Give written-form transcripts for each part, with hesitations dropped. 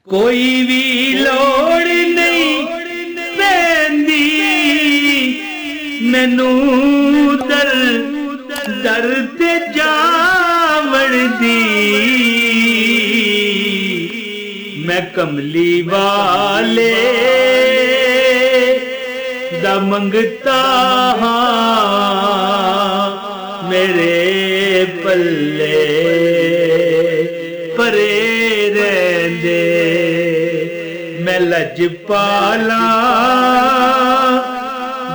کوئی بھی لوڑ نہیں پیندی مینوں در در تے جاوڑ دی میں کملی والے دا منگتا ہاں میرے پلے پرے رہندے میں لج پالا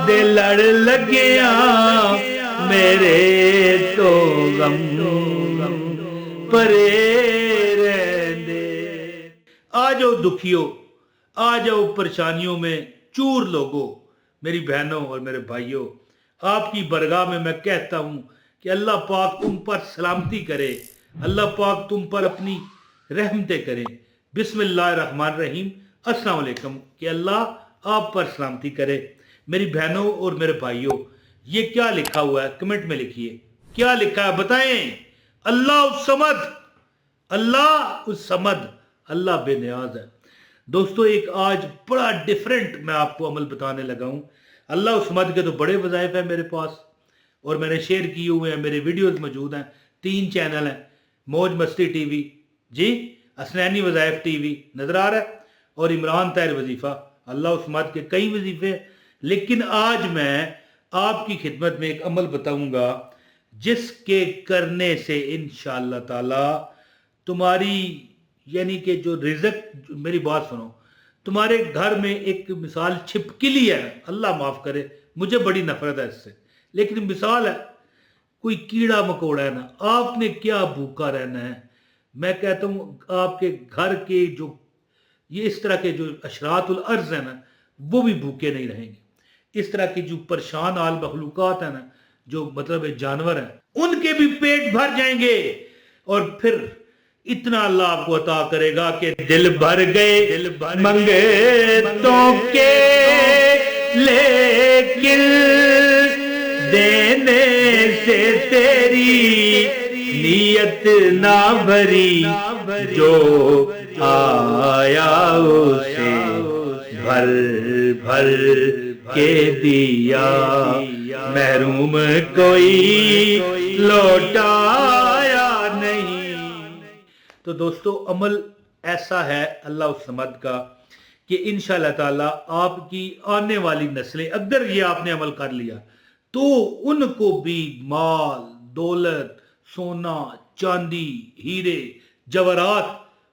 دے لڑ لگیا میرے تو غم پرے رہندے۔ آ جاؤ دکھیو، آ جاؤ پریشانیوں میں چور لوگو، میری بہنوں اور میرے بھائیوں، آپ کی برگاہ میں کہتا ہوں کہ اللہ پاک تم پر سلامتی کرے، اللہ پاک تم پر اپنی رحمتیں کرے۔ بسم اللہ الرحمن الرحیم، السلام علیکم، کہ اللہ آپ پر سلامتی کرے۔ میری بہنوں اور میرے بھائیوں، یہ کیا لکھا ہوا ہے کمنٹ میں لکھیے، کیا لکھا ہے بتائیں؟ اللہ الصمد، اللہ الصمد، اللہ بے نیاز ہے۔ دوستو ایک آج بڑا ڈیفرنٹ میں آپ کو عمل بتانے لگا ہوں۔ اللہ الصمد کے تو بڑے وظائف ہیں میرے پاس، اور میں نے شیئر کیے ہوئے ہیں، میرے ویڈیوز موجود ہیں، 3 چینل ہیں، موج مستی ٹی وی، جی حسنینی وظائف ٹی وی نظر آ رہا ہے، اور عمران طاہر وظیفہ، اللہ الصمد کے کئی وظیفے۔ لیکن آج میں آپ کی خدمت میں ایک عمل بتاؤں گا جس کے کرنے سے انشاءاللہ تعالی تمہاری یعنی کہ جو رزق، میری بات سنو، تمہارے گھر میں ایک مثال چھپکلی ہے، اللہ معاف کرے مجھے بڑی نفرت ہے اس سے، لیکن مثال ہے، کوئی کیڑا مکوڑا ہے نا، آپ نے کیا بھوکا رہنا ہے۔ میں کہتا ہوں آپ کے گھر کے جو یہ اس طرح کے جو اشراط الارض ہیں نا، وہ بھی بھوکے نہیں رہیں گے۔ اس طرح کی جو پریشان حال مخلوقات ہیں نا، جو مطلب جانور ہیں، ان کے بھی پیٹ بھر جائیں گے، اور پھر اتنا اللہ آپ کو عطا کرے گا کہ دل بھر گئے منگتوں کے، لیکن دینے سے تیری نیت نہ بھری، جو آیا اسے بھر بھر کے دیا، محروم کوئی لوٹایا نہیں۔ تو دوستو عمل ایسا ہے اللہ الصمد کا کہ انشاءاللہ تعالی آپ کی آنے والی نسلیں، اگر یہ آپ نے عمل کر لیا تو ان کو بھی مال دولت، سونا چاندی، ہیرے جواہرات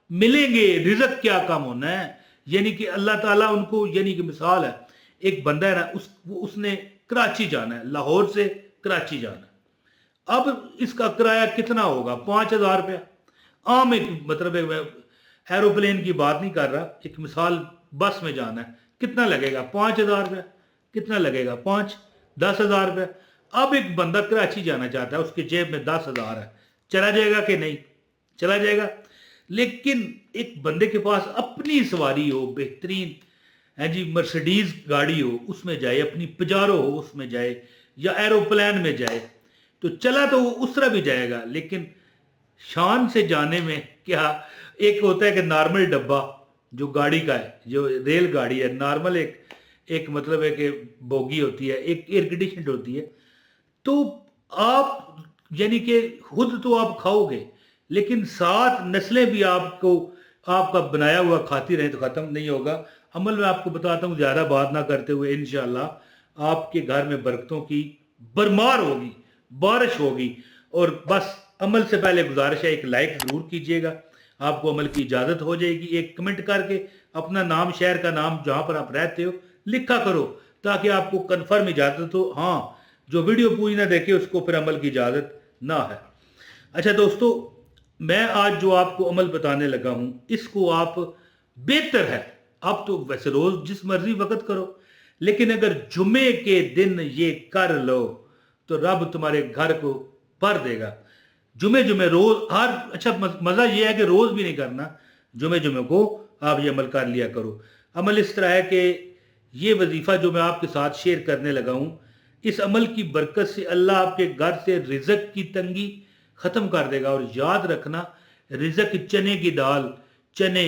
ملیں گے۔ رزق کیا کم ہونا ہے، یعنی کہ اللہ تعالیٰ ان کو، یعنی کہ مثال ہے، ایک بندہ ہے نا، اس نے کراچی جانا ہے، لاہور سے کراچی جانا ہے، اب اس کا کرایہ کتنا ہوگا؟ 5000 روپیہ۔ عام ایک مطلب ایروپلین کی بات نہیں کر رہا، ایک مثال بس میں جانا ہے، کتنا لگے گا؟ 5000 روپیہ۔ کتنا لگے گا؟ 10,000 روپیہ۔ اب ایک بندہ کراچی جانا چاہتا ہے، اس کے جیب میں 10,000 ہے، چلا جائے گا کہ نہیں؟ چلا جائے گا۔ لیکن ایک بندے کے پاس اپنی سواری ہو، بہترین جی مرسڈیز گاڑی ہو، اس میں جائے، اپنی پجارو ہو اس میں جائے، یا ایروپلین میں جائے، تو چلا تو وہ اس طرح بھی جائے گا، لیکن شان سے جانے میں کیا، ایک ہوتا ہے کہ نارمل ڈبہ جو گاڑی کا ہے، جو ریل گاڑی ہے، نارمل ایک مطلب ہے کہ بوگی ہوتی ہے، ایک ایئر کنڈیشنڈ ہوتی ہے، تو آپ یعنی کہ خود تو آپ کھاؤ گے، لیکن 7 نسلیں بھی آپ کا بنایا ہوا کھاتی رہیں تو ختم نہیں ہوگا۔ عمل میں آپ کو بتاتا ہوں، زیادہ بات نہ کرتے ہوئے، انشاءاللہ آپ کے گھر میں برکتوں کی برمار ہوگی، بارش ہوگی۔ اور بس عمل سے پہلے گزارش ہے، ایک لائک ضرور کیجئے گا، آپ کو عمل کی اجازت ہو جائے گی۔ ایک کمنٹ کر کے اپنا نام، شہر کا نام، جہاں پر آپ رہتے ہو لکھا کرو، تاکہ آپ کو کنفرم اجازت ہو، ہاں جو ویڈیو پوری نہ دیکھے اس کو پھر عمل کی اجازت نہ ہے۔ اچھا دوستو، میں آج جو آپ کو عمل بتانے لگا ہوں، اس کو آپ بہتر ہے، آپ تو ویسے روز جس مرضی وقت کرو، لیکن اگر جمعے کے دن یہ کر لو تو رب تمہارے گھر کو بھر دے گا۔ جمعے روز، ہر اچھا مزہ یہ ہے کہ روز بھی نہیں کرنا، جمعے کو آپ یہ عمل کر لیا کرو۔ عمل اس طرح ہے کہ یہ وظیفہ جو میں آپ کے ساتھ شیئر کرنے لگا ہوں، اس عمل کی برکت سے اللہ آپ کے گھر سے رزق کی تنگی ختم کر دے گا۔ اور یاد رکھنا، رزق چنے کی دال، چنے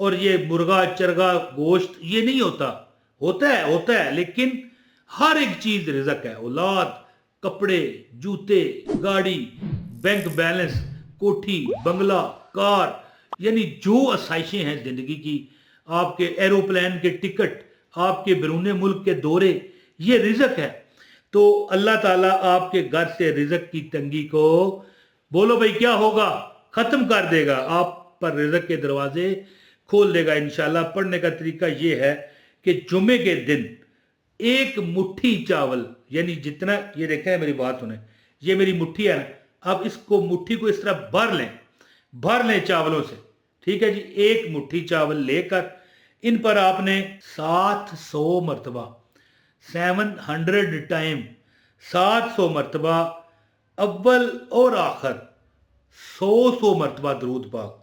اور یہ مرغا چرگا گوشت یہ نہیں ہوتا ہے لیکن ہر ایک چیز رزق ہے. اولاد, کپڑے, جوتے, گاڑی, بینک بیلنس, کوٹھی, بنگلہ, کار, یعنی جو آسائشیں ہیں زندگی کی, آپ کے ایروپلین کے ٹکٹ, آپ کے بیرون ملک کے دورے, یہ رزق ہے. تو اللہ تعالیٰ آپ کے گھر سے رزق کی تنگی کو بولو بھائی کیا ہوگا, ختم کر دے گا, آپ پر رزق کے دروازے کھول دے گا انشاءاللہ. پڑھنے کا طریقہ یہ ہے کہ جمعے کے دن ایک مٹھی چاول, یعنی جتنا, یہ دیکھیں میری بات سنیں, یہ میری مٹھی ہے نا, آپ اس کو مٹھی کو اس طرح بھر لیں چاولوں سے, ٹھیک ہے جی. ایک مٹھی چاول لے کر ان پر آپ نے 700 مرتبہ 700 ٹائم 700 مرتبہ اول اور آخر 100 مرتبہ درود پاک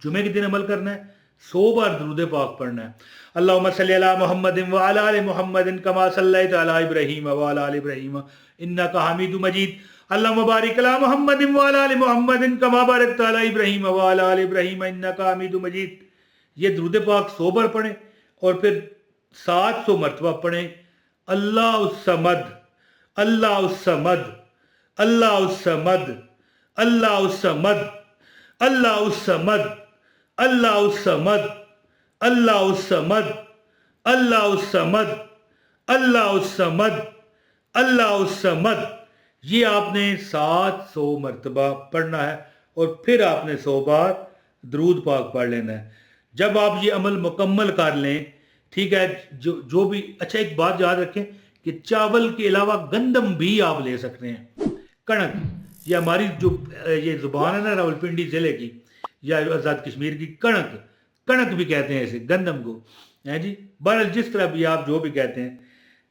جمعے کے دن عمل کرنا ہے. 100 بار درود پاک پڑھنا ہے. اللہم صلی علی محمد وعلی آل محمد کما صلیت علی ابراہیم وعلی آل ابراہیم انکا حمید مجید. اللہم بارک علی محمد وعلی آل محمد کما بارکت علی ابراہیم وعلی آل ابراہیم انکا حمید مجید. یہ درود پاک 100 بار پڑھیں اور پھر 700 مرتبہ پڑھیں اللہ الصمد اللہ الصمد اللہ الصمد اللہ الصمد اللہ الصمد اللہ الصمد اللہ الصمد اللہ الصمد اللہ الصمد اللہ الصمد. یہ آپ نے 700 مرتبہ پڑھنا ہے اور پھر آپ نے 100 بار درود پاک پڑھ لینا ہے. جب آپ یہ عمل مکمل کر لیں, ٹھیک ہے, جو بھی, اچھا ایک بات یاد رکھیں کہ چاول کے علاوہ گندم بھی آپ لے سکتے ہیں. کنک, یہ ہماری جو یہ زبان ہے نا راولپنڈی ضلع کی یا آزاد کشمیر کی, کنک بھی کہتے ہیں اسے, گندم کو, ہیں جی. بہرحال جس طرح بھی آپ جو بھی کہتے ہیں,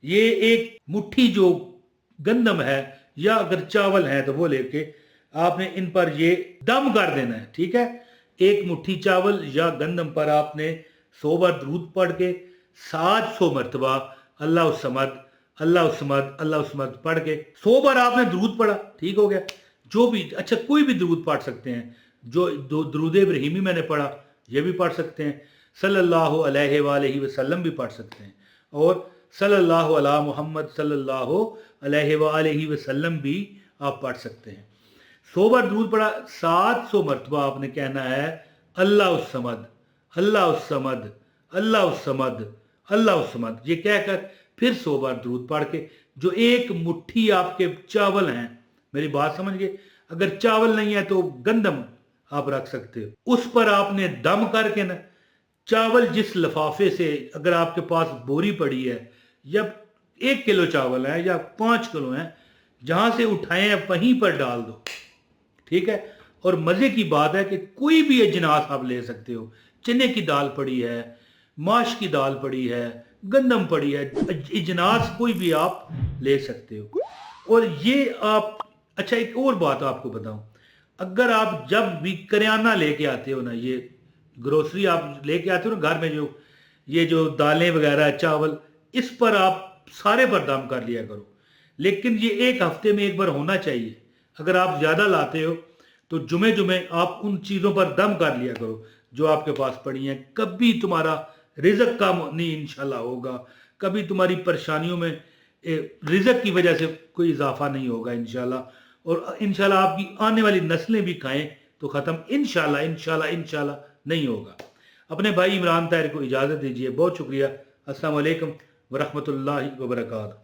یہ ایک مٹھی جو گندم ہے یا اگر چاول ہے تو وہ لے کے آپ نے ان پر یہ دم کر دینا ہے, ٹھیک ہے. ایک مٹھی چاول یا گندم پر آپ نے 100 بار درود پڑھ کے 700 مرتبہ اللہ الصمد اللہ الصمد اللہ الصمد پڑھ کے 100 بار آپ نے درود پڑھا, ٹھیک ہو گیا. جو بھی, اچھا کوئی بھی درود پڑھ سکتے ہیں, جو درود ابراہیمی میں نے پڑھا یہ بھی پڑھ سکتے ہیں, صلی اللہ علیہ وآلہ وسلم بھی پڑھ سکتے ہیں, اور صلی اللہ علی محمد صلی اللہ علیہ وآلہ وسلم بھی آپ پڑھ سکتے ہیں. 100 بار درود پڑھا, 700 مرتبہ آپ نے کہنا ہے اللہ الصمد اللہ الصمد اللہ الصمد اللہ الصمد. یہ کہہ کر پھر 100 بار درود پڑھ کے جو ایک مٹھی آپ کے چاول ہیں, میری بات سمجھ گئے, اگر چاول نہیں ہے تو گندم آپ رکھ سکتے ہو, اس پر آپ نے دم کر کے نا, چاول جس لفافے سے, اگر آپ کے پاس بوری پڑی ہے یا 1 کلو چاول ہے یا 5 کلو ہیں, جہاں سے اٹھائے ہیں وہیں پر ڈال دو, ٹھیک ہے. اور مزے کی بات ہے کہ کوئی بھی اجناس آپ لے سکتے ہو, چنے کی دال پڑی ہے, ماش کی دال پڑی ہے, گندم پڑی ہے, اجناس کوئی بھی آپ لے سکتے ہو. اور یہ آپ, اچھا ایک اور بات آپ کو بتاؤں, اگر آپ جب بھی کریانہ لے کے آتے ہو نا, یہ گروسری آپ لے کے آتے ہو نا گھر میں, جو یہ جو دالیں وغیرہ چاول, اس پر آپ سارے پر دم کر لیا کرو, لیکن یہ 1 ہفتے میں 1 بار ہونا چاہیے. اگر آپ زیادہ لاتے ہو تو جمعے آپ ان چیزوں پر دم کر لیا کرو جو آپ کے پاس پڑی ہیں. کبھی تمہارا رزق کم نہیں انشاءاللہ ہوگا, کبھی تمہاری پریشانیوں میں رزق کی وجہ سے کوئی اضافہ نہیں ہوگا انشاءاللہ. اور انشاءاللہ آپ کی آنے والی نسلیں بھی کھائیں تو ختم انشاءاللہ نہیں ہوگا. اپنے بھائی عمران طاہر کو اجازت دیجیے, بہت شکریہ. السلام علیکم ورحمۃ اللہ وبرکاتہ.